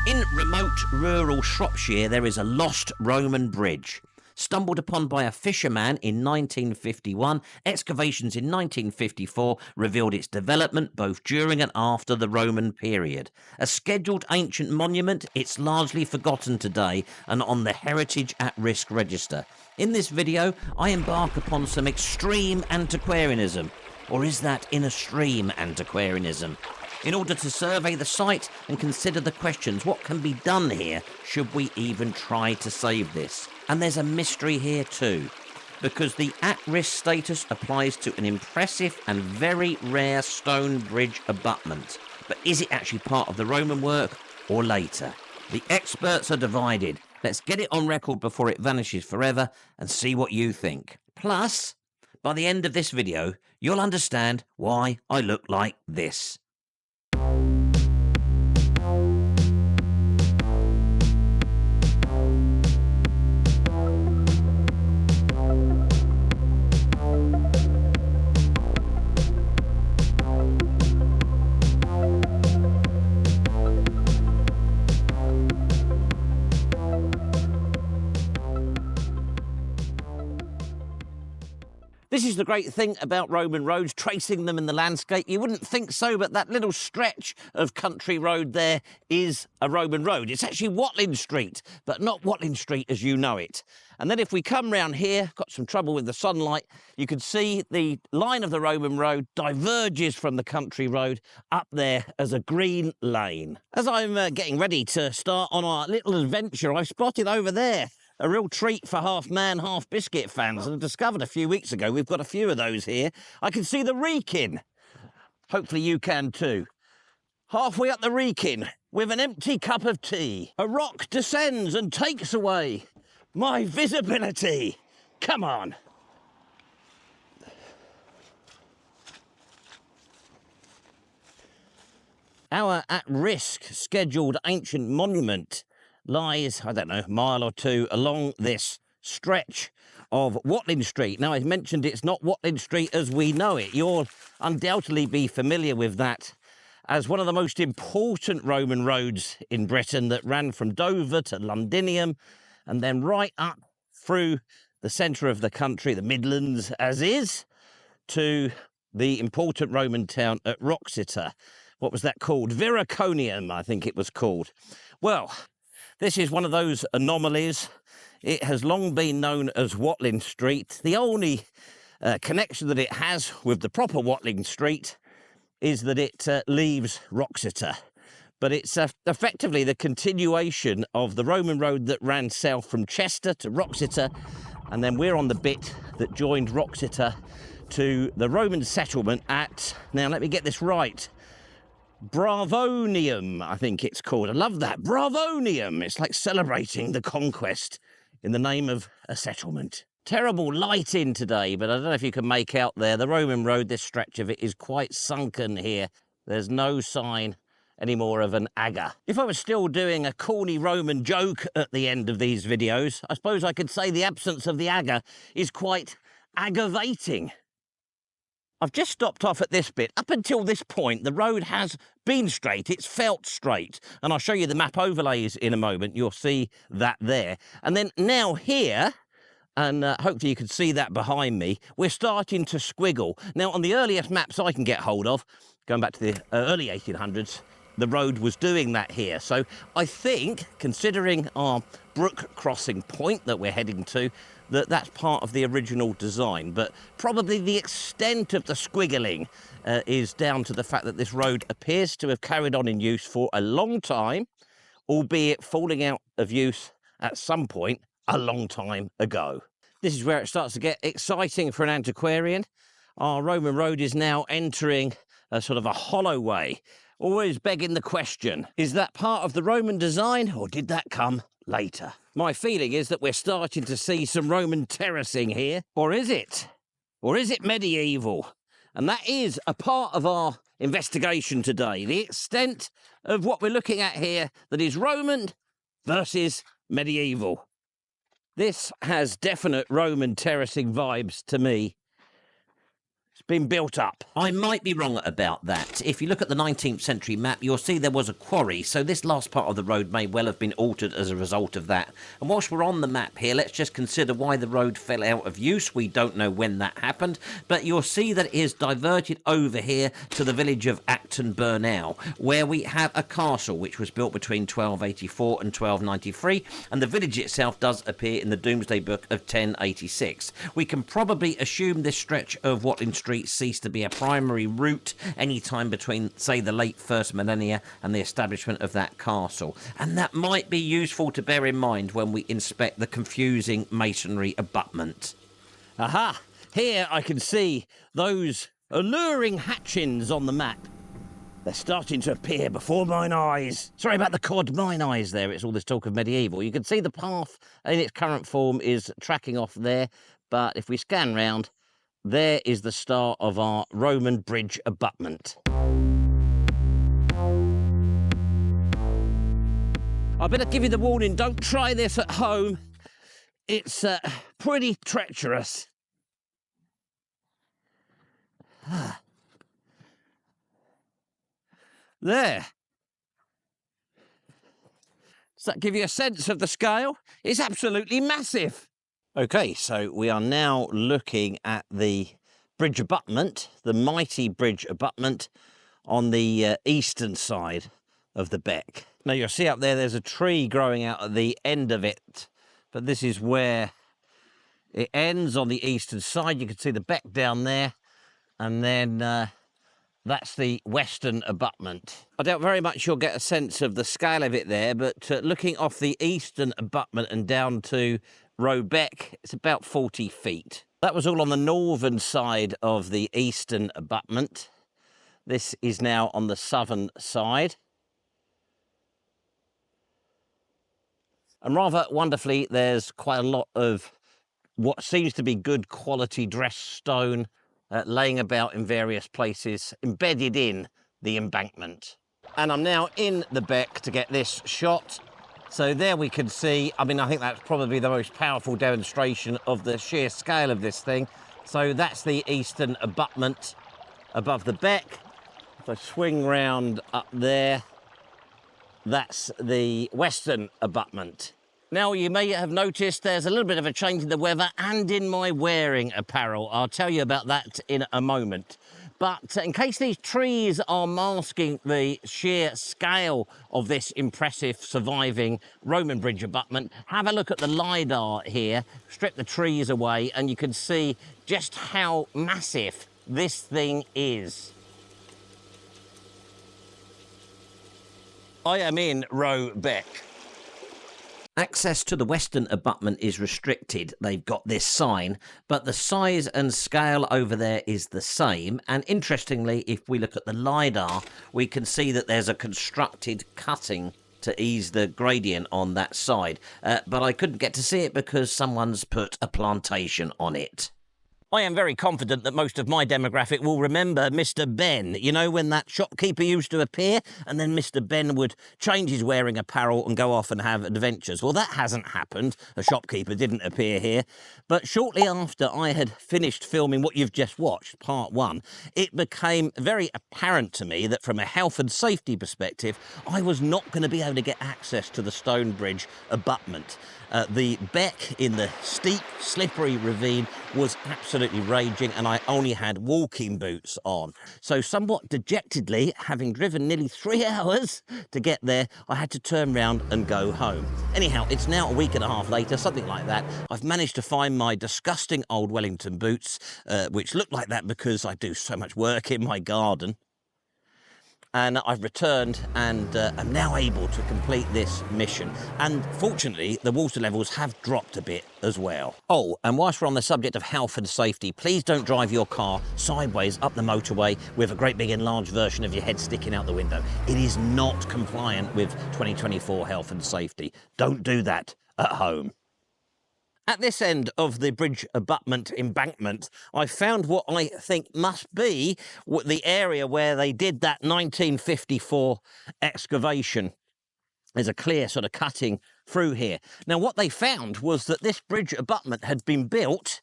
In remote rural Shropshire, there is a lost Roman bridge. Stumbled upon by a fisherman in 1951, excavations in 1954 revealed its development both during and after the Roman period. A scheduled ancient monument, it's largely forgotten today and on the Heritage at Risk register. In this video, I embark upon some extreme antiquarianism. Or is that in a stream antiquarianism? In order to survey the site and consider the questions, what can be done here should we even try to save this? And there's a mystery here too, because the at-risk status applies to an impressive and very rare stone bridge abutment. But is it actually part of the Roman work or later? The experts are divided. Let's get it on record before it vanishes forever and see what you think. Plus, by the end of this video, you'll understand why I look like this. This is the great thing about Roman roads, tracing them in the landscape. You wouldn't think so, but that little stretch of country road there is a Roman road. It's actually Watling Street, but not Watling Street as you know it. And then if we come round here, got some trouble with the sunlight, you can see the line of the Roman road diverges from the country road up there as a green lane. As I'm getting ready to start on our little adventure, I spotted over there a real treat for half man, half biscuit fans, and I discovered a few weeks ago, we've got a few of those here. I can see the Wrekin. Hopefully you can too. Halfway up the Wrekin, with an empty cup of tea, a rock descends and takes away my visibility. Come on. Our at-risk scheduled ancient monument lies, I don't know, a mile or two along this stretch of Watling Street. Now, I've mentioned it's not Watling Street as we know it. You'll undoubtedly be familiar with that as one of the most important Roman roads in Britain that ran from Dover to Londinium and then right up through the centre of the country, the Midlands as is, to the important Roman town at Wroxeter. What was that called? Viroconium, I think it was called. Well, this is one of those anomalies. It has long been known as Watling Street. The only connection that it has with the proper Watling Street is that it leaves Wroxeter. But it's effectively the continuation of the Roman road that ran south from Chester to Wroxeter, and then we're on the bit that joined Wroxeter to the Roman settlement at, now let me get this right, Bravonium, I think it's called. I love that. Bravonium. It's like celebrating the conquest in the name of a settlement. Terrible light in today, but I don't know if you can make out there. The Roman road, this stretch of it, is quite sunken here. There's no sign anymore of an agger. If I was still doing a corny Roman joke at the end of these videos, I suppose I could say the absence of the agger is quite aggravating. I've just stopped off at this bit. Up until this point, the road has been straight. It's felt straight. And I'll show you the map overlays in a moment. You'll see that there. And then now here, and hopefully you can see that behind me, we're starting to squiggle. Now, on the earliest maps I can get hold of, going back to the early 1800s, the road was doing that here. So I think, considering our brook crossing point that we're heading to, that's part of the original design, but probably the extent of the squiggling is down to the fact that this road appears to have carried on in use for a long time, albeit falling out of use at some point a long time ago. This is where it starts to get exciting for an antiquarian. Our Roman road is now entering a sort of a hollow way, always begging the question, is that part of the Roman design or did that come later? My feeling is that we're starting to see some Roman terracing here. Or is it? Or is it medieval? And that is a part of our investigation today. The extent of what we're looking at here that is Roman versus medieval. This has definite Roman terracing vibes to me. It's been built up. I might be wrong about that. If you look at the 19th century map, you'll see there was a quarry, so this last part of the road may well have been altered as a result of that. And whilst we're on the map here, let's just consider why the road fell out of use. We don't know when that happened, but you'll see that it is diverted over here to the village of Acton Burnell, where we have a castle which was built between 1284 and 1293, and the village itself does appear in the Domesday Book of 1086. We can probably assume this stretch of Watling Street ceased to be a primary route any time between, say, the late first millennia and the establishment of that castle. And that might be useful to bear in mind when we inspect the confusing masonry abutment. Aha! Here I can see those alluring hatchings on the map. They're starting to appear before mine eyes. Sorry about the cod, mine eyes there. It's all this talk of medieval. You can see the path in its current form is tracking off there, but if we scan round, there is the start of our Roman bridge abutment. I better give you the warning, don't try this at home. It's pretty treacherous. There. Does that give you a sense of the scale? It's absolutely massive. Okay, so we are now looking at the bridge abutment, the mighty bridge abutment on the eastern side of the beck. Now you'll see up there, there's a tree growing out at the end of it, but this is where it ends on the eastern side. You can see the beck down there, and then that's the western abutment. I doubt very much you'll get a sense of the scale of it there, but looking off the eastern abutment and down to Row Beck, it's about 40 feet. That was all on the northern side of the eastern abutment. This is now on the southern side. And rather wonderfully, there's quite a lot of what seems to be good quality dressed stone laying about in various places, embedded in the embankment. And I'm now in the beck to get this shot. So there we can see, I mean, I think that's probably the most powerful demonstration of the sheer scale of this thing. So that's the eastern abutment above the beck. If I swing round up there, that's the western abutment. Now, you may have noticed there's a little bit of a change in the weather and in my wearing apparel. I'll tell you about that in a moment. But in case these trees are masking the sheer scale of this impressive surviving Roman bridge abutment, have a look at the LiDAR here, strip the trees away, and you can see just how massive this thing is. I am in Row Beck. Access to the western abutment is restricted. They've got this sign, but the size and scale over there is the same. And interestingly, if we look at the LiDAR, we can see that there's a constructed cutting to ease the gradient on that side. But I couldn't get to see it because someone's put a plantation on it. I am very confident that most of my demographic will remember Mr. Ben. You know, when that shopkeeper used to appear and then Mr. Ben would change his wearing apparel and go off and have adventures. Well, that hasn't happened. A shopkeeper didn't appear here. But shortly after I had finished filming what you've just watched, part one, it became very apparent to me that from a health and safety perspective, I was not going to be able to get access to the stone bridge abutment. The beck in the steep, slippery ravine was absolutely raging, and I only had walking boots on. So somewhat dejectedly, having driven nearly 3 hours to get there, I had to turn round and go home. Anyhow, it's now a week and a half later, something like that. I've managed to find my disgusting old Wellington boots, which look like that because I do so much work in my garden. And I've returned and am now able to complete this mission. And fortunately, the water levels have dropped a bit as well. Oh, and whilst we're on the subject of health and safety, please don't drive your car sideways up the motorway with a great big enlarged version of your head sticking out the window. It is not compliant with 2024 health and safety. Don't do that at home. At this end of the bridge abutment embankment, I found what I think must be the area where they did that 1954 excavation. There's a clear sort of cutting through here. Now, what they found was that this bridge abutment had been built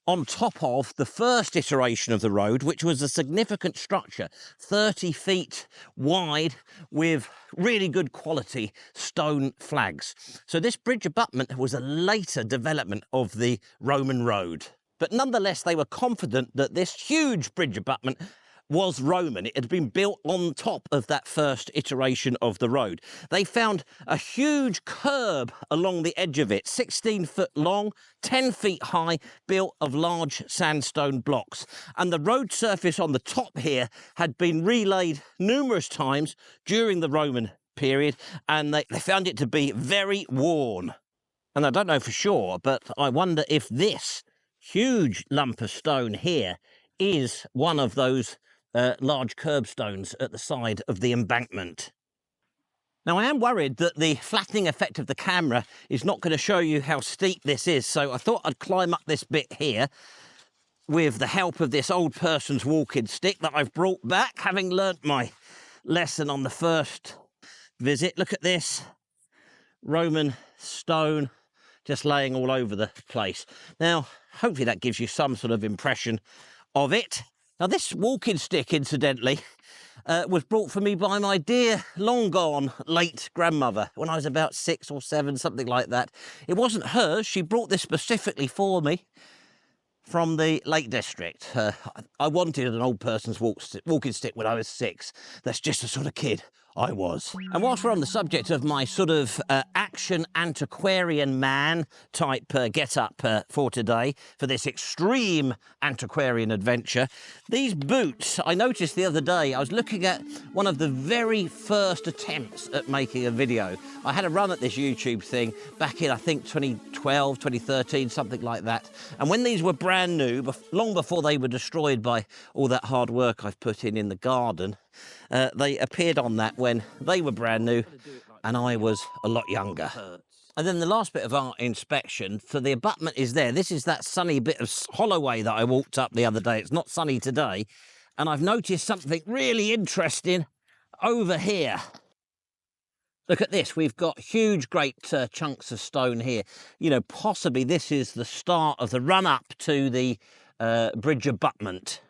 on top of the first iteration of the road, which was a significant structure, 30 feet wide with really good quality stone flags. So this bridge abutment was a later development of the Roman road. But nonetheless, they were confident that this huge bridge abutment was Roman. It had been built on top of that first iteration of the road. They found a huge curb along the edge of it, 16 foot long, 10 feet high, built of large sandstone blocks. And the road surface on the top here had been relaid numerous times during the Roman period, and they found it to be very worn. And I don't know for sure, but I wonder if this huge lump of stone here is one of those large curbstones at the side of the embankment. Now, I am worried that the flattening effect of the camera is not going to show you how steep this is, so I thought I'd climb up this bit here with the help of this old person's walking stick that I've brought back, having learnt my lesson on the first visit. Look at this Roman stone just laying all over the place. Now, hopefully that gives you some sort of impression of it. Now, this walking stick, incidentally, was brought for me by my dear, long-gone, late grandmother when I was about 6 or 7, something like that. It wasn't hers. She brought this specifically for me from the Lake District. I wanted an old person's walking stick when I was 6. That's just the sort of kid I was. And whilst we're on the subject of my sort of action antiquarian man type get-up for today, for this extreme antiquarian adventure, these boots, I noticed the other day, I was looking at one of the very first attempts at making a video. I had a run at this YouTube thing back in, I think, 2012, 2013, something like that. And when these were brand new, long before they were destroyed by all that hard work I've put in the garden, they appeared on that when they were brand new and I was a lot younger. And then the last bit of art inspection for the abutment is there. This is that sunny bit of Holloway that I walked up the other day. It's not sunny today. And I've noticed something really interesting over here. Look at this. We've got huge, great chunks of stone here. You know, possibly this is the start of the run-up to the bridge abutment.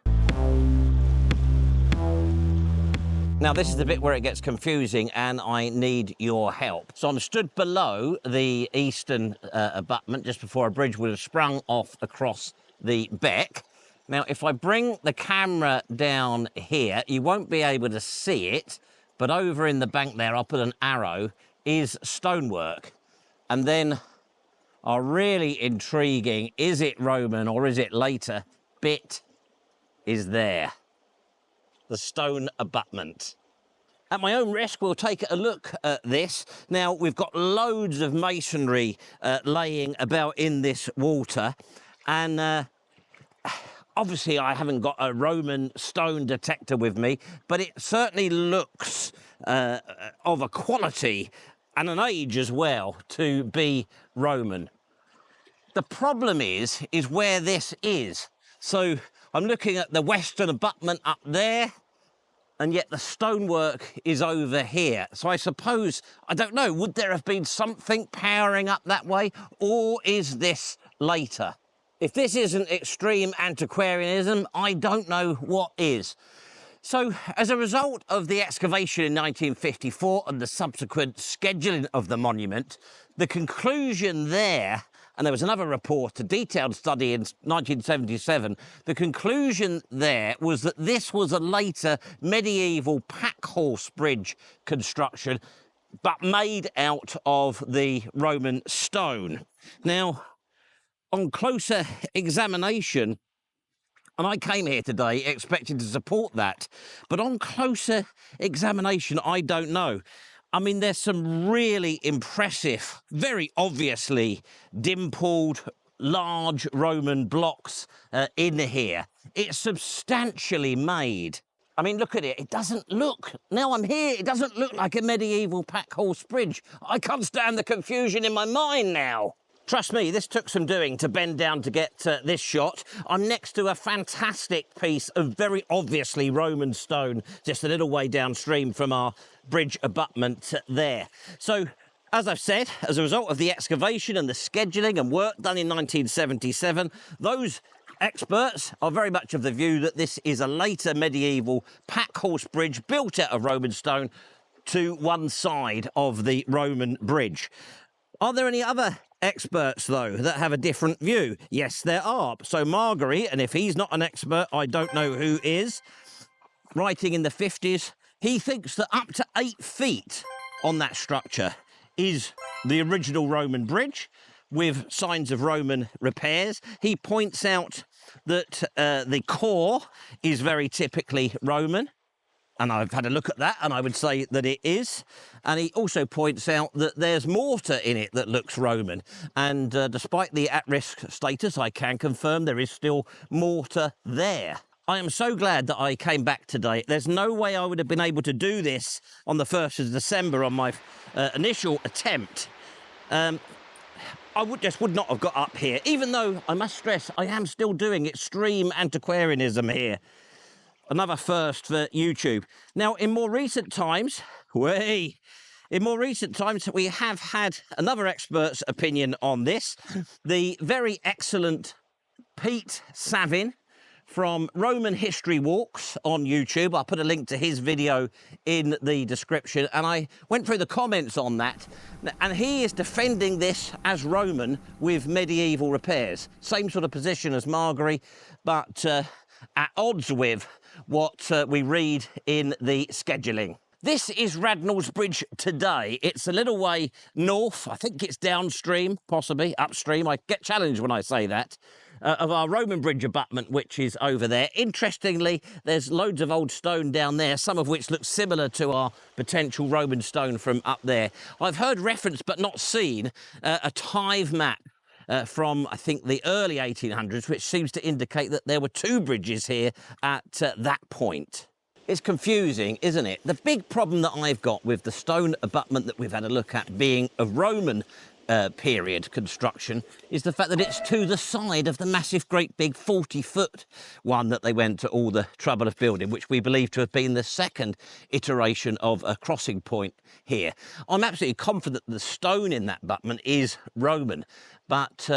Now, this is the bit where it gets confusing and I need your help. So I'm stood below the eastern abutment just before a bridge would have sprung off across the beck. Now, if I bring the camera down here, you won't be able to see it, but over in the bank there, I'll put an arrow, is stonework. And then our really intriguing, is it Roman or is it later, bit is there. The stone abutment. At my own risk, we'll take a look at this. Now, we've got loads of masonry laying about in this water, and obviously I haven't got a Roman stone detector with me, but it certainly looks of a quality and an age as well to be Roman. The problem is where this is. So I'm looking at the western abutment up there, and yet the stonework is over here. So I suppose, I don't know, would there have been something powering up that way, or is this later? If this isn't extreme antiquarianism, I don't know what is. So as a result of the excavation in 1954 and the subsequent scheduling of the monument, the conclusion there, and there was another report, a detailed study in 1977, the conclusion there was that this was a later medieval pack horse bridge construction, but made out of the Roman stone. Now, on closer examination, and I came here today expecting to support that, but on closer examination, I don't know. I mean, there's some really impressive, very obviously dimpled, large Roman blocks in here. It's substantially made. I mean, look at it. It doesn't look, now I'm here, it doesn't look like a medieval pack horse bridge. I can't stand the confusion in my mind now. Trust me, this took some doing to bend down to get this shot. I'm next to a fantastic piece of very obviously Roman stone, just a little way downstream from our bridge abutment there. So, as I've said, as a result of the excavation and the scheduling and work done in 1977, those Experts are very much of the view that this is a later medieval pack horse bridge built out of Roman stone to one side of the Roman bridge. Are there any other experts, though, that have a different view? Yes, there are. So Margery, and if he's not an expert, I don't know who is, writing in the 50s, he thinks that up to 8 feet on that structure is the original Roman bridge, with signs of Roman repairs. He points out that the core is very typically Roman, and I've had a look at that, and I would say that it is. And he also points out that there's mortar in it that looks Roman. And despite the at-risk status, I can confirm there is still mortar there. I am so glad that I came back today. There's no way I would have been able to do this on the 1st of December on my initial attempt. I would not have got up here, even though, I must stress, I am still doing extreme antiquarianism here. Another first for YouTube. Now, in more recent times, we have had another expert's opinion on this. The very excellent Pete Savin from Roman History Walks on YouTube. I'll put a link to his video in the description. And I went through the comments on that. And he is defending this as Roman with medieval repairs. Same sort of position as Margery, but at odds with what we read in the scheduling. This is Radnals Bridge today. It's a little way north. I think it's downstream, possibly upstream. I get challenged when I say that. Of our Roman bridge abutment, which is over there. Interestingly, there's loads of old stone down there, some of which look similar to our potential Roman stone from up there. I've heard reference, but not seen, a tithe map from, I think, the early 1800s, which seems to indicate that there were 2 bridges here at that point. It's confusing, isn't it? The big problem that I've got with the stone abutment that we've had a look at being a Roman period construction is the fact that it's to the side of the massive, great big 40-foot one that they went to all the trouble of building, which we believe to have been the second iteration of a crossing point here. I'm absolutely confident that the stone in that abutment is Roman, but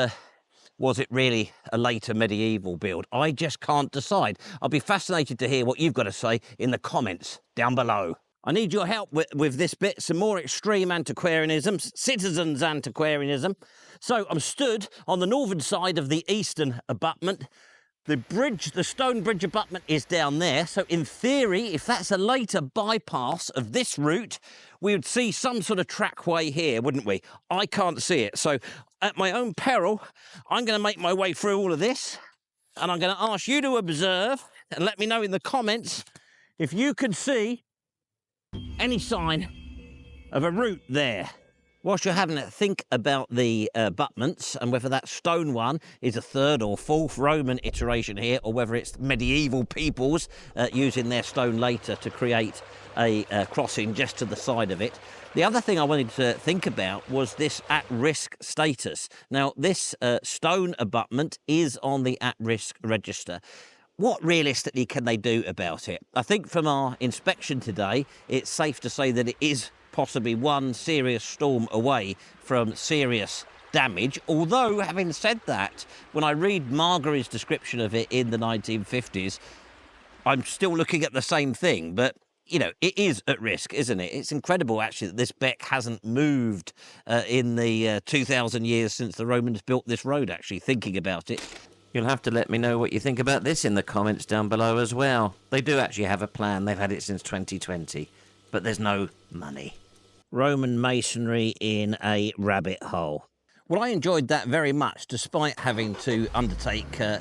was it really a later medieval build? I just can't decide. I'll be fascinated to hear what you've got to say in the comments down below. I need your help with this bit, some more extreme antiquarianism, citizens antiquarianism. So I'm stood on the northern side of the eastern abutment. The stone bridge abutment is down there. So in theory, if that's a later bypass of this route, we would see some sort of trackway here, wouldn't we? I can't see it. So at my own peril, I'm going to make my way through all of this. And I'm going to ask you to observe and let me know in the comments if you can see any sign of a route there. Whilst you're having a think about the abutments and whether that stone one is a 3rd or 4th Roman iteration here, or whether it's medieval peoples using their stone later to create a crossing just to the side of it. The other thing I wanted to think about was this at-risk status. Now, this stone abutment is on the at-risk register. What realistically can they do about it? I think from our inspection today, it's safe to say that it is possibly one serious storm away from serious damage. Although, having said that, when I read Margery's description of it in the 1950s, I'm still looking at the same thing. But, you know, it is at risk, isn't it? It's incredible, actually, that this beck hasn't moved in the 2,000 years since the Romans built this road, actually, thinking about it. You'll have to let me know what you think about this in the comments down below as well. They do actually have a plan. They've had it since 2020, but there's no money. Roman masonry in a rabbit hole. Well, I enjoyed that very much, despite having to undertake, a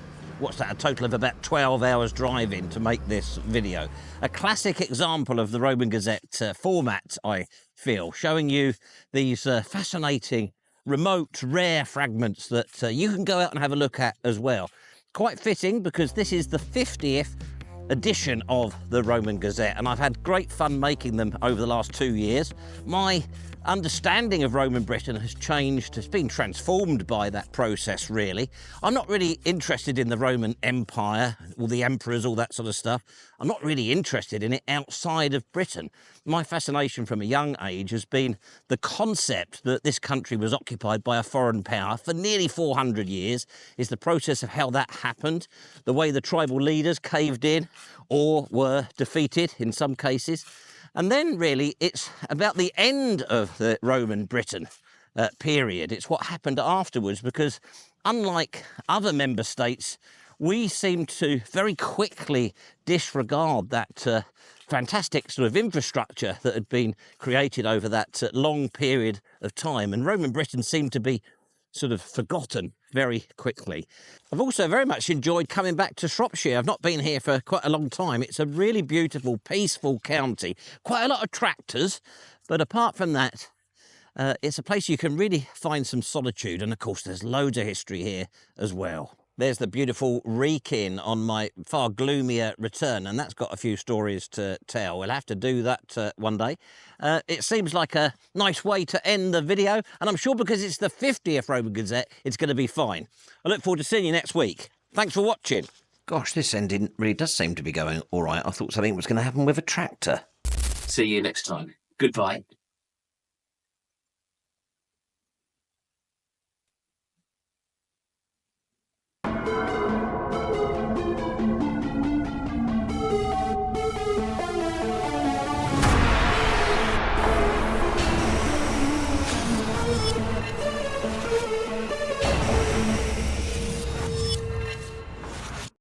total of about 12 hours driving to make this video. A classic example of the Roman Gazette format, I feel, showing you these fascinating, remote, rare fragments that you can go out and have a look at as well. Quite fitting, because this is the 50th edition of the Roman Gazette, and I've had great fun making them over the last 2 years. My understanding of Roman Britain has changed, it's been transformed by that process, really. I'm not really interested in the Roman Empire, all the emperors, all that sort of stuff. I'm not really interested in it outside of Britain. My fascination from a young age has been the concept that this country was occupied by a foreign power for nearly 400 years, is the process of how that happened, the way the tribal leaders caved in or were defeated in some cases. And then really it's about the end of the Roman Britain period. It's what happened afterwards, because unlike other member states, we seem to very quickly disregard that fantastic sort of infrastructure that had been created over that long period of time. And Roman Britain seemed to be sort of forgotten very quickly. I've also very much enjoyed coming back to Shropshire. I've not been here for quite a long time. It's a really beautiful, peaceful county. Quite a lot of tractors, but apart from that, it's a place you can really find some solitude. And of course, there's loads of history here as well. There's the beautiful Wrekin on my far gloomier return, and that's got a few stories to tell. We'll have to do that one day. It seems like a nice way to end the video, and I'm sure because it's the 50th Roman Gazette, it's going to be fine. I look forward to seeing you next week. Thanks for watching. Gosh, this ending really does seem to be going all right. I thought something was going to happen with a tractor. See you next time. Goodbye.